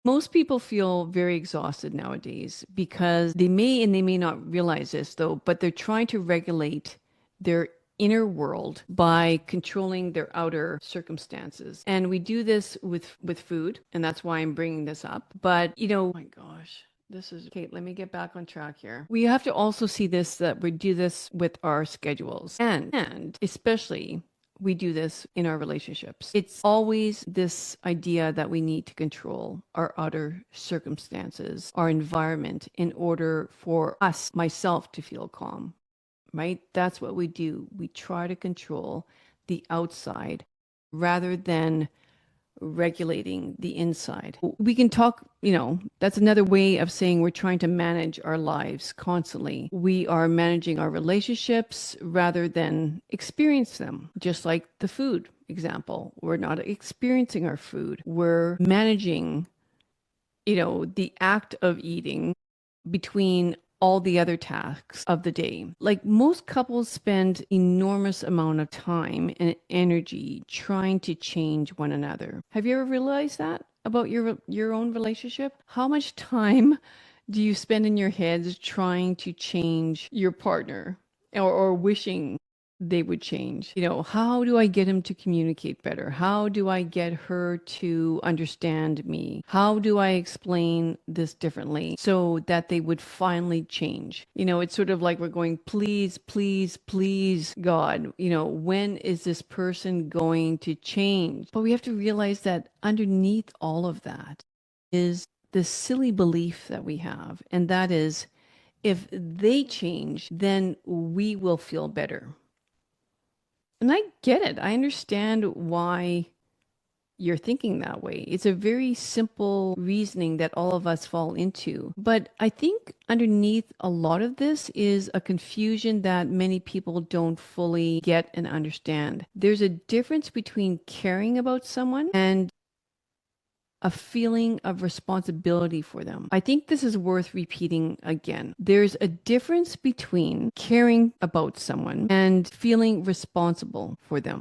Most people feel very exhausted nowadays because they may and they may not realize this though, but they're trying to regulate their inner world by controlling their outer circumstances. And we do this with food, and that's why I'm bringing this up. But, oh my gosh. This is okay. Let me get back on track here. We have to also see this that we do this with our schedules and especially we do this in our relationships. It's always this idea that we need to control our outer circumstances, our environment in order for us, myself, to feel calm, right? That's what we do. We try to control the outside rather than regulating the inside. We can talk, that's another way of saying we're trying to manage our lives constantly. We are managing our relationships rather than experience them, just like the food example. We're not experiencing our food. We're managing, the act of eating between all the other tasks of the day. Like most couples spend enormous amount of time and energy trying to change one another. Have you ever realized that about your own relationship? How much time do you spend in your heads trying to change your partner or wishing they would change? How do I get him to communicate better? How do I get her to understand me? How do I explain this differently so that they would finally change? It's sort of like we're going, please, please, please, God, when is this person going to change? But we have to realize that underneath all of that is this silly belief that we have, and that is if they change, then we will feel better. And I get it. I understand why you're thinking that way. It's a very simple reasoning that all of us fall into. But I think underneath a lot of this is a confusion that many people don't fully get and understand. There's a difference between caring about someone and a feeling of responsibility for them. I think this is worth repeating again. There's a difference between caring about someone and feeling responsible for them.